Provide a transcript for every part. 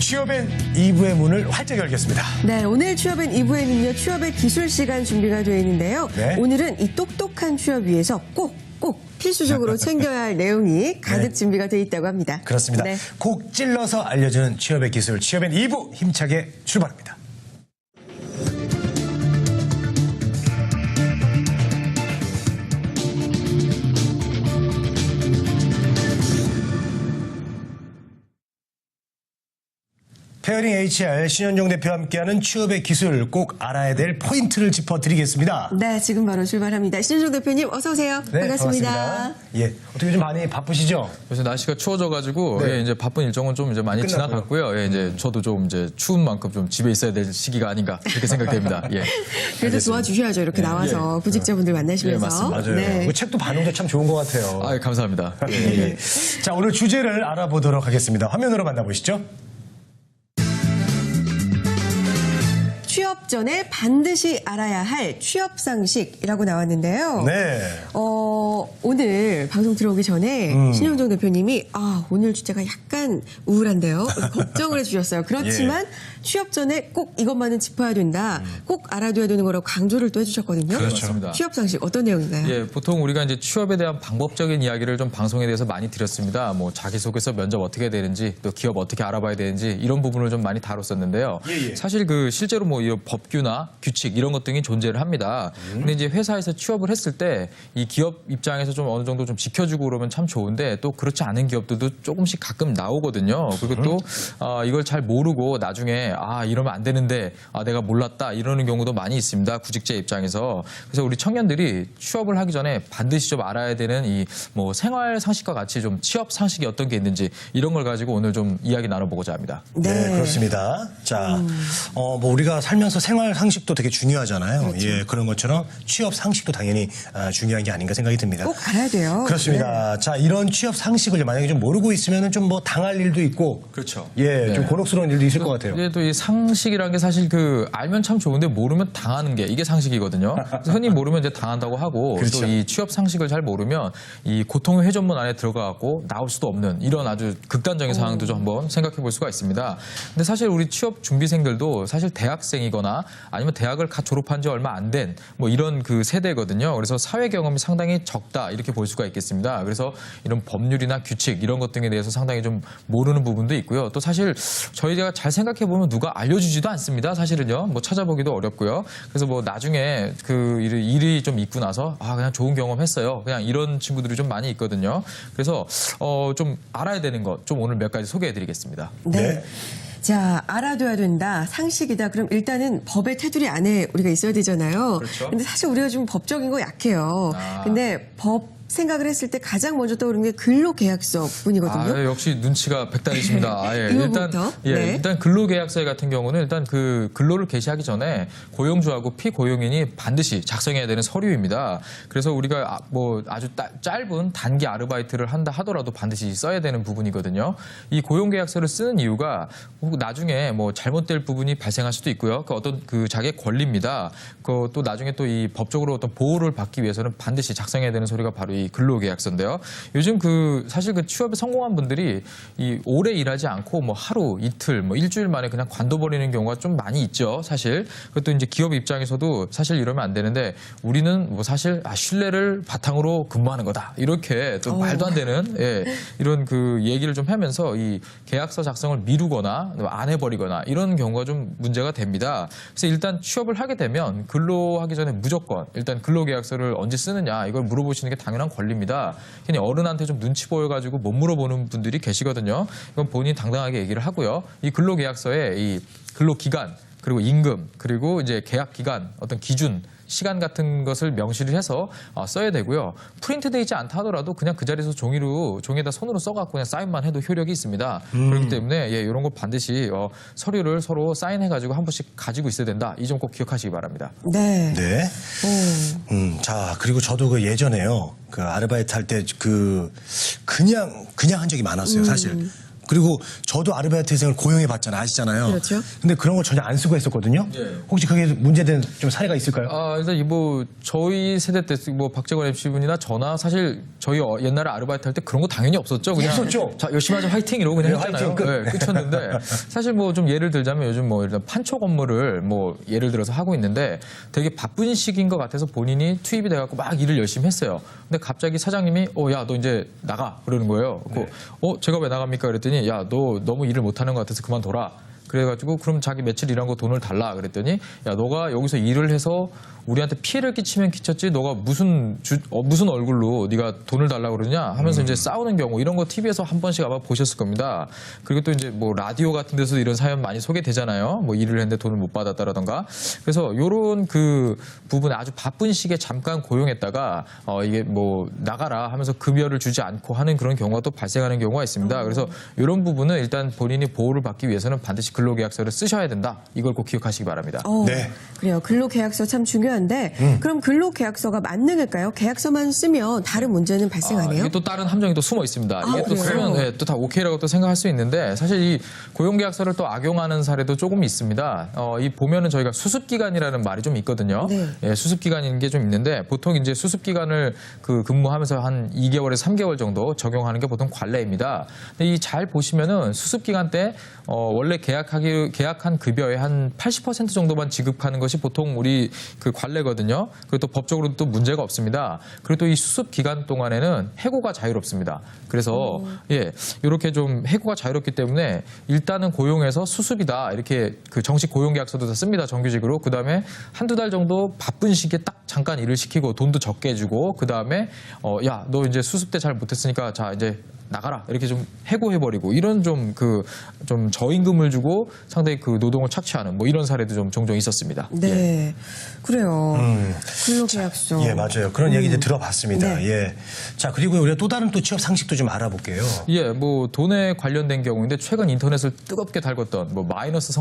취업엔 2부의 문을 활짝 열겠습니다. 네, 오늘 취업엔 2부에는요, 취업의 기술 시간 준비가 되어 있는데요. 네. 오늘은 이 똑똑한 취업 위해서 꼭 필수적으로 챙겨야 할 내용이 가득 준비가 되어 있다고 합니다. 그렇습니다. 네. 콕 찔러서 알려주는 취업의 기술, 취업엔 2부 힘차게 출발합니다. 페어링 HR 신현종 대표와 함께하는 취업의 기술, 꼭 알아야 될 포인트를 짚어드리겠습니다. 네, 지금 바로 출발합니다. 신현종 대표님 어서 오세요. 네, 반갑습니다. 예, 어떻게 좀 많이 바쁘시죠? 요새 날씨가 추워져가지고 네. 예, 이제 바쁜 일정은 좀 이제 많이 끝났고요. 지나갔고요. 예, 이제 저도 좀 이제 추운 만큼 좀 집에 있어야 될 시기가 아닌가 그렇게 생각됩니다. 예. 그래도 알겠습니다. 도와주셔야죠. 이렇게 나와서 구직자분들 만나시면서. 예, 맞습니다. 맞아요. 네. 그 책도 반응도 참 좋은 것 같아요. 아, 감사합니다. 예. 자, 오늘 주제를 알아보도록 하겠습니다. 화면으로 만나보시죠. 취업 전에 반드시 알아야 할 취업 상식이라고 나왔는데요. 네. 오늘 방송 들어오기 전에 신현종 대표님이 오늘 주제가 약간 우울한데요. 걱정을 해주셨어요. 그렇지만 취업 전에 꼭 이것만은 짚어야 된다. 꼭 알아둬야 되는 거라고 강조를 또 해주셨거든요. 그렇죠. 맞습니다. 취업 상식 어떤 내용인가요? 예, 보통 우리가 이제 취업에 대한 방법적인 이야기를 좀 방송에 대해서 많이 드렸습니다. 뭐 자기소개서 면접 어떻게 되는지, 또 기업 어떻게 알아봐야 되는지 이런 부분을 좀 많이 다뤘었는데요. 예. 사실 그 실제로 뭐 이 법규나 규칙 이런 것 등이 존재를 합니다. 근데 이제 회사에서 취업을 했을 때 이 기업 입장에서 좀 어느 정도 좀 지켜주고 그러면 참 좋은데 또 그렇지 않은 기업들도 조금씩 가끔 나오거든요. 그리고 또 이걸 잘 모르고 나중에 이러면 안 되는데 내가 몰랐다 이러는 경우도 많이 있습니다. 구직자 입장에서. 그래서 우리 청년들이 취업을 하기 전에 반드시 좀 알아야 되는 이 뭐 생활 상식과 같이 좀 취업 상식이 어떤 게 있는지 이런 걸 가지고 오늘 좀 이야기 나눠보고자 합니다. 네, 그렇습니다. 자, 뭐 우리가 살면서 생활 상식도 되게 중요하잖아요. 그렇죠. 예, 그런 것처럼 취업 상식도 당연히 중요한 게 아닌가 생각이 듭니다. 꼭 알아야 돼요. 그렇습니다. 네. 자, 이런 취업 상식을 만약에 좀 모르고 있으면 좀 뭐 당할 일도 있고, 그렇죠. 예, 좀 네. 곤혹스러운 일도 있을 것 같아요. 이게 또 이 상식이라는 게 사실 그 알면 참 좋은데 모르면 당하는 게 이게 상식이거든요. 그래서 흔히 모르면 이제 당한다고 하고 그렇죠. 또 이 취업 상식을 잘 모르면 이 고통의 회전문 안에 들어가고 나올 수도 없는 이런 아주 극단적인 상황도 좀 한번 생각해 볼 수가 있습니다. 근데 사실 우리 취업 준비생들도 사실 대학생이거나 아니면 대학을 갓 졸업한 지 얼마 안 된 뭐 이런 그 세대거든요. 그래서 사회 경험이 상당히 적다 이렇게 볼 수가 있겠습니다. 그래서 이런 법률이나 규칙 이런 것 등에 대해서 상당히 좀 모르는 부분도 있고요. 또 사실 저희가 잘 생각해 보면 누가 알려주지도 않습니다. 사실은요. 뭐 찾아보기도 어렵고요. 그래서 뭐 나중에 그 일이 좀 있고 나서 그냥 좋은 경험했어요. 그냥 이런 친구들이 좀 많이 있거든요. 그래서 좀 알아야 되는 것 좀 오늘 몇 가지 소개해 드리겠습니다. 네. 자, 알아둬야 된다. 상식이다. 그럼 일단은 법의 테두리 안에 우리가 있어야 되잖아요. 그렇죠. 근데 사실 우리가 좀 법적인 거 약해요. 아. 근데 법 생각을 했을 때 가장 먼저 떠오르는 게 근로계약서 부분이거든요. 역시 눈치가 백단이십니다. 이거부터? 네. 일단 근로계약서 같은 경우는 일단 그 근로를 개시하기 전에 고용주하고 피고용인이 반드시 작성해야 되는 서류입니다. 그래서 우리가 뭐 아주 짧은 단기 아르바이트를 한다 하더라도 반드시 써야 되는 부분이거든요. 이 고용계약서를 쓰는 이유가 나중에 뭐 잘못될 부분이 발생할 수도 있고요. 그 어떤 그 자기의 권리입니다. 그 또 나중에 또 이 법적으로 어떤 보호를 받기 위해서는 반드시 작성해야 되는 서류가 바로 이 근로계약서인데요. 요즘 사실 그 취업에 성공한 분들이 이 오래 일하지 않고 뭐 하루, 이틀, 뭐 일주일 만에 그냥 관둬버리는 경우가 좀 많이 있죠. 사실. 그것도 이제 기업 입장에서도 사실 이러면 안 되는데 우리는 뭐 사실 신뢰를 바탕으로 근무하는 거다. 이렇게 또 말도 안 되는 이런 그 얘기를 좀 하면서 이 계약서 작성을 미루거나 안 해버리거나 이런 경우가 좀 문제가 됩니다. 그래서 일단 취업을 하게 되면 근로하기 전에 무조건 일단 근로계약서를 언제 쓰느냐 이걸 물어보시는 게 당연한 권리입니다. 괜히 어른한테 좀 눈치 보여가지고 못 물어보는 분들이 계시거든요. 이건 본인이 당당하게 얘기를 하고요. 이 근로계약서에 이 근로기간 그리고 임금 그리고 이제 계약기간 어떤 기준 시간 같은 것을 명시를 해서 써야 되고요. 프린트돼 있지 않다 하더라도 그냥 그 자리에서 종이에다 손으로 써갖고 그냥 사인만 해도 효력이 있습니다. 그렇기 때문에 이런 거 반드시 서류를 서로 사인해가지고 한 번씩 가지고 있어야 된다. 이 점 꼭 기억하시기 바랍니다. 네. 네. 자, 그리고 저도 그 예전에요. 그 아르바이트 할 때 그냥 한 적이 많았어요, 사실. 그리고 저도 아르바이트생을 고용해 봤잖아요. 아시잖아요. 그렇죠. 근데 그런 거 전혀 안 쓰고 했었거든요. 예. 혹시 그게 문제된 좀 사례가 있을까요? 일단 뭐 저희 세대 때 뭐 박재권 MC분이나 저나 사실 저희 옛날에 아르바이트 할 때 그런 거 당연히 없었죠. 그냥 없었죠. 자, 열심히 하자 화이팅 이러고 그냥 네, 했잖아요. 화이팅 끝. 네, 끝쳤는데 사실 뭐 좀 예를 들자면 요즘 뭐 일단 판촉 업무를 뭐 예를 들어서 하고 있는데 되게 바쁜 시기인 것 같아서 본인이 투입이 돼갖고 막 일을 열심히 했어요. 근데 갑자기 사장님이 야 너 이제 나가 그러는 거예요. 제가 왜 나갑니까? 그랬더니 야 너 너무 일을 못하는 것 같아서 그만둬라. 그래가지고 그럼 자기 며칠 일한 거 돈을 달라 그랬더니 야 너가 여기서 일을 해서 우리한테 피해를 끼치면 끼쳤지 너가 무슨 얼굴로 네가 돈을 달라고 그러냐 하면서 이제 싸우는 경우 이런 거 TV에서 한 번씩 아마 보셨을 겁니다. 그리고 또 이제 뭐 라디오 같은 데서 이런 사연 많이 소개되잖아요. 뭐 일을 했는데 돈을 못 받았다라던가. 그래서 요런 그 부분에 아주 바쁜 시기에 잠깐 고용했다가 이게 뭐 나가라 하면서 급여를 주지 않고 하는 그런 경우가 또 발생하는 경우가 있습니다. 그래서 이런 부분은 일단 본인이 보호를 받기 위해서는 반드시 근로계약서를 쓰셔야 된다. 이걸 꼭 기억하시기 바랍니다. 네. 그래요. 근로계약서 참 중요한데 그럼 근로계약서가 만능일까요? 계약서만 쓰면 다른 문제는 발생하네요. 이게 또 다른 함정이 또 숨어 있습니다. 이게 또 그래요? 쓰면 또 다 오케이라고 또 생각할 수 있는데 사실 이 고용계약서를 또 악용하는 사례도 조금 있습니다. 이 보면은 저희가 수습기간이라는 말이 좀 있거든요. 네. 예, 수습기간인 게 좀 있는데 보통 이제 수습기간을 근무하면서 한 2개월에서 3개월 정도 적용하는 게 보통 관례입니다. 근데 이 잘 보시면은 수습기간 때 원래 계약한 급여의 한 80% 정도만 지급하는 것이 보통 우리 그 관례거든요. 그리고 또 법적으로도 또 문제가 없습니다. 그리고 또 이 수습 기간 동안에는 해고가 자유롭습니다. 그래서 이렇게 좀 해고가 자유롭기 때문에 일단은 고용해서 수습이다 이렇게 그 정식 고용계약서도 다 씁니다. 정규직으로. 그 다음에 한두 달 정도 바쁜 시기에 딱 잠깐 일을 시키고 돈도 적게 주고 그 다음에 야 너 이제 수습 때 잘 못했으니까 자 이제 나가라 이렇게 좀 해고해버리고 이런 좀 저임금을 주고 상당히 그 노동을 착취하는 뭐 이런 사례도 좀 종종 있었습니다. 네, 그래요. 근로계약서. 예, 맞아요. 그런 얘기 이제 들어봤습니다. 네. 예. 자, 그리고 우리가 또 다른 또 취업 상식도 좀 알아볼게요. 예, 뭐 돈에 관련된 경우인데 최근 인터넷을 뜨겁게 달궜던 뭐 마이너스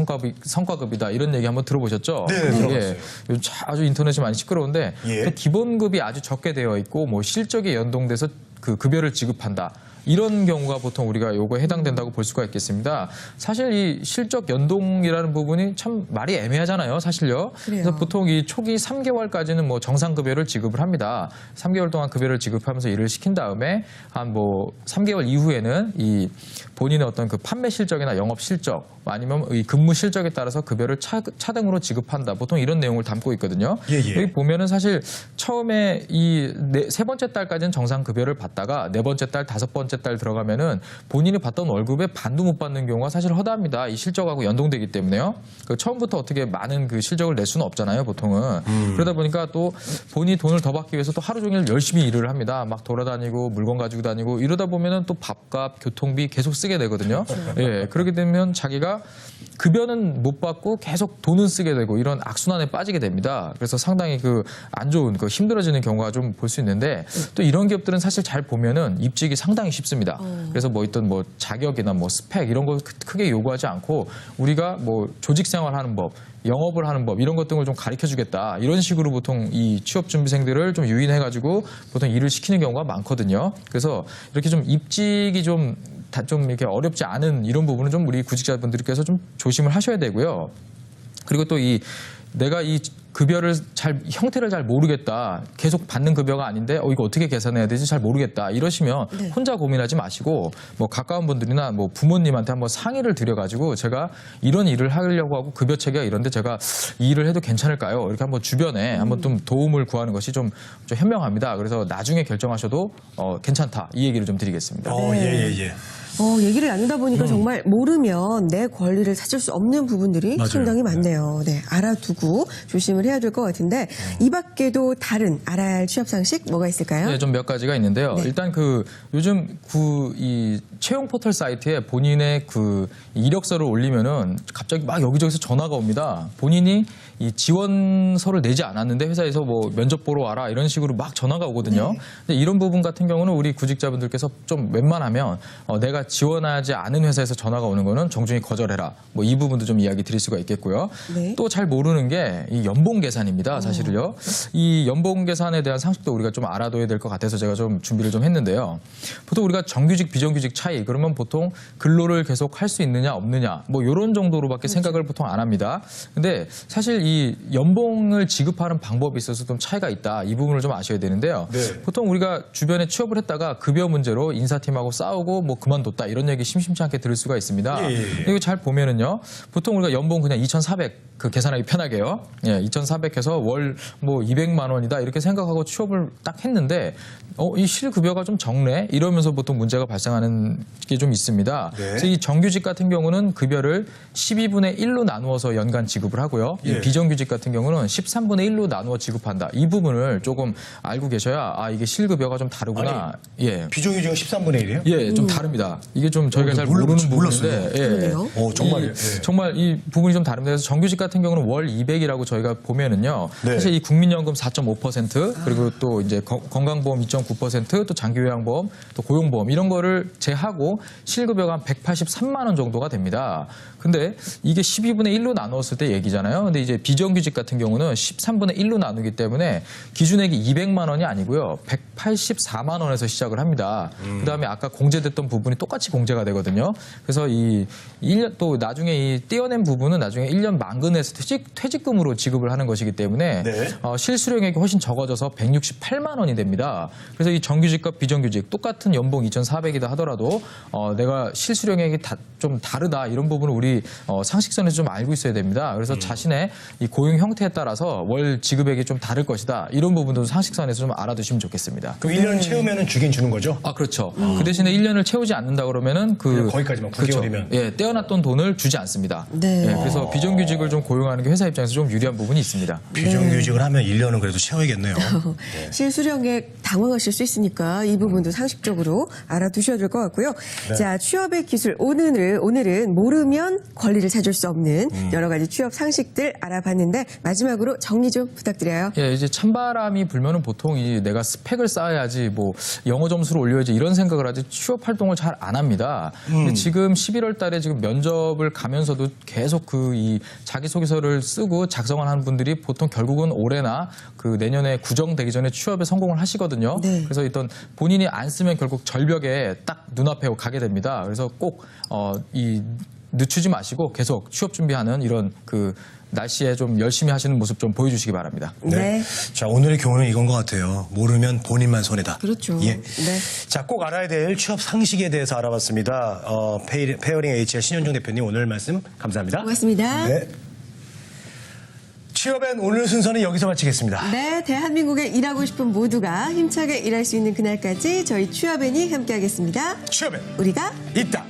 성과급이다 이런 얘기 한번 들어보셨죠? 네, 들어봤어요. 예, 요즘 아주 인터넷이 많이 시끄러운데 예. 또 기본급이 아주 적게 되어 있고 뭐 실적에 연동돼서 그 급여를 지급한다. 이런 경우가 보통 우리가 요거에 해당된다고 볼 수가 있겠습니다. 사실 이 실적 연동이라는 부분이 참 말이 애매하잖아요, 사실요. 그래요. 그래서 보통 이 초기 3개월까지는 뭐 정상 급여를 지급을 합니다. 3개월 동안 급여를 지급하면서 일을 시킨 다음에 한 뭐 3개월 이후에는 이 본인의 어떤 그 판매 실적이나 영업 실적 아니면 이 근무 실적에 따라서 급여를 차등으로 지급한다. 보통 이런 내용을 담고 있거든요. 예, 예. 여기 보면은 사실 처음에 이 세 번째 달까지는 정상 급여를 받다가 네 번째 달, 다섯 번째 달 들어가면은 본인이 받던 월급의 반도 못 받는 경우가 사실 허다합니다. 이 실적하고 연동되기 때문에요. 그 처음부터 어떻게 많은 그 실적을 낼 수는 없잖아요, 보통은. 그러다 보니까 또 본인이 돈을 더 받기 위해서 또 하루 종일 열심히 일을 합니다. 막 돌아다니고 물건 가지고 다니고 이러다 보면은 또 밥값, 교통비 계속 쓰게 되거든요. 예, 그렇게 되면 자기가 급여는 못 받고 계속 돈은 쓰게 되고 이런 악순환에 빠지게 됩니다. 그래서 상당히 그 안 좋은 그 힘들어지는 경우가 좀 볼 수 있는데 또 이런 기업들은 사실 잘 보면은 입직이 상당히 쉽습니다. 그래서 뭐 있던 뭐 자격이나 뭐 스펙 이런 거 크게 요구하지 않고 우리가 뭐 조직 생활하는 법, 영업을 하는 법 이런 것 등을 좀 가르쳐 주겠다. 이런 식으로 보통 이 취업 준비생들을 좀 유인해 가지고 보통 일을 시키는 경우가 많거든요. 그래서 이렇게 좀 입직이 좀 이렇게 어렵지 않은 이런 부분은 좀 우리 구직자분들께서 좀 조심을 하셔야 되고요. 그리고 또 내가 이 급여를 형태를 잘 모르겠다. 계속 받는 급여가 아닌데 이거 어떻게 계산해야 되지 잘 모르겠다. 이러시면 네. 혼자 고민하지 마시고 뭐 가까운 분들이나 뭐 부모님한테 한번 상의를 드려가지고 제가 이런 일을 하려고 하고 급여 체계가 이런데 제가 이 일을 해도 괜찮을까요? 이렇게 한번 주변에 한번 좀 도움을 구하는 것이 좀 현명합니다. 그래서 나중에 결정하셔도 괜찮다. 이 얘기를 좀 드리겠습니다. 예. 얘기를 나누다 보니까 정말 모르면 내 권리를 찾을 수 없는 부분들이 맞아요. 상당히 많네요. 네, 알아두고 조심을 해야 될 것 같은데 이 밖에도 다른 알아야 할 취업 상식 뭐가 있을까요? 네, 좀 몇 가지가 있는데요. 네. 일단 요즘 이 채용 포털 사이트에 본인의 그 이력서를 올리면은 갑자기 막 여기저기서 전화가 옵니다. 본인이 이 지원서를 내지 않았는데 회사에서 뭐 면접 보러 와라 이런 식으로 막 전화가 오거든요. 네. 근데 이런 부분 같은 경우는 우리 구직자분들께서 좀 웬만하면 내가 지원하지 않은 회사에서 전화가 오는 거는 정중히 거절해라. 뭐 이 부분도 좀 이야기 드릴 수가 있겠고요. 네. 또 잘 모르는 게 이 연봉 계산입니다. 사실은요. 이 연봉 계산에 대한 상식도 우리가 좀 알아둬야 될 것 같아서 제가 좀 준비를 좀 했는데요. 보통 우리가 정규직, 비정규직 차이 그러면 보통 근로를 계속 할 수 있느냐 없느냐 뭐 이런 정도로밖에 생각을 보통 안 합니다. 근데 사실 이 연봉을 지급하는 방법에 있어서 좀 차이가 있다. 이 부분을 좀 아셔야 되는데요. 네. 보통 우리가 주변에 취업을 했다가 급여 문제로 인사팀하고 싸우고 뭐 그만뒀다 이런 얘기 심심치 않게 들을 수가 있습니다. 예. 이거 잘 보면은요. 보통 우리가 연봉 그냥 2,400 그 계산하기 편하게요. 예, 2,400 해서 월 뭐 200만 원이다 이렇게 생각하고 취업을 딱 했는데 이 실급여가 좀 적네 이러면서 보통 문제가 발생하는 게 좀 있습니다. 네. 그래서 이 정규직 같은 경우는 급여를 12분의 1로 나누어서 연간 지급을 하고요. 이 예. 비정규직 같은 경우는 13분의 1로 나누어 지급한다. 이 부분을 조금 알고 계셔야 이게 실급여가 좀 다르구나. 예. 비정규직은 13분의 1이에요? 예, 좀 다릅니다. 이게 좀 저희가 잘 모르는 부분인데, 그러네요. 정말요? 정말 이 부분이 좀 다릅니다. 그래서 정규직 같은 경우는 월 200이라고 저희가 보면은요, 네. 사실 이 국민연금 4.5% 그리고 또 이제 건강보험 2.9% 또 장기요양보험 또 고용보험 이런 거를 제하고 실급여가 한 183만 원 정도가 됩니다. 근데 이게 12분의 1로 나누었을 때 얘기잖아요. 근데 이제 비정규직 같은 경우는 13분의 1로 나누기 때문에 기준액이 200만 원이 아니고요. 184만 원에서 시작을 합니다. 그다음에 아까 공제됐던 부분이 똑같이 공제가 되거든요. 그래서 이 1년 또 나중에 이 떼어낸 부분은 나중에 1년 만근에서 퇴직금으로 지급을 하는 것이기 때문에 네. 실수령액이 훨씬 적어져서 168만 원이 됩니다. 그래서 이 정규직과 비정규직 똑같은 연봉 2,400이다 하더라도 내가 실수령액이 좀 다르다 이런 부분을 우리 상식선에서 좀 알고 있어야 됩니다. 그래서 자신의 이 고용 형태에 따라서 월 지급액이 좀 다를 것이다. 이런 부분도 상식선에서 좀 알아두시면 좋겠습니다. 그럼 1년 채우면은 주긴 주는 거죠? 그렇죠. 그 대신에 1년을 채우지 않는다 그러면은 그냥 거기까지만, 9개월이면. 예, 떼어놨던 돈을 주지 않습니다. 네. 예, 그래서 비정규직을 좀 고용하는 게 회사 입장에서 좀 유리한 부분이 있습니다. 비정규직을 하면 1년은 그래도 채워야겠네요. 실수령액 당황하실 수 있으니까 이 부분도 상식적으로 알아두셔야 될 것 같고요. 자, 취업의 기술. 오늘은 모르면 권리를 찾을 수 없는 여러 가지 취업 상식들 알아봤는데 마지막으로 정리 좀 부탁드려요. 예, 이제 찬바람이 불면은 보통 내가 스펙을 쌓아야지 뭐 영어 점수를 올려야지 이런 생각을 하지 취업 활동을 잘 안 합니다. 근데 지금 11월 달에 지금 면접을 가면서도 계속 이 자기소개서를 쓰고 작성을 하는 분들이 보통 결국은 올해나 그 내년에 구정되기 전에 취업에 성공을 하시거든요. 네. 그래서 일단 본인이 안 쓰면 결국 절벽에 딱 눈앞에 가게 됩니다. 그래서 꼭 늦추지 마시고 계속 취업 준비하는 이런 그 날씨에 좀 열심히 하시는 모습 좀 보여주시기 바랍니다. 네. 자, 오늘의 교훈은 이건 것 같아요. 모르면 본인만 손해다. 그렇죠. 예. 네. 자, 꼭 알아야 될 취업 상식에 대해서 알아봤습니다. 페어링 HR 신현종 대표님 오늘 말씀 감사합니다. 고맙습니다. 네. 취업엔 오늘 순서는 여기서 마치겠습니다. 네, 대한민국에 일하고 싶은 모두가 힘차게 일할 수 있는 그날까지 저희 취업엔이 함께하겠습니다. 취업엔 우리가 있다.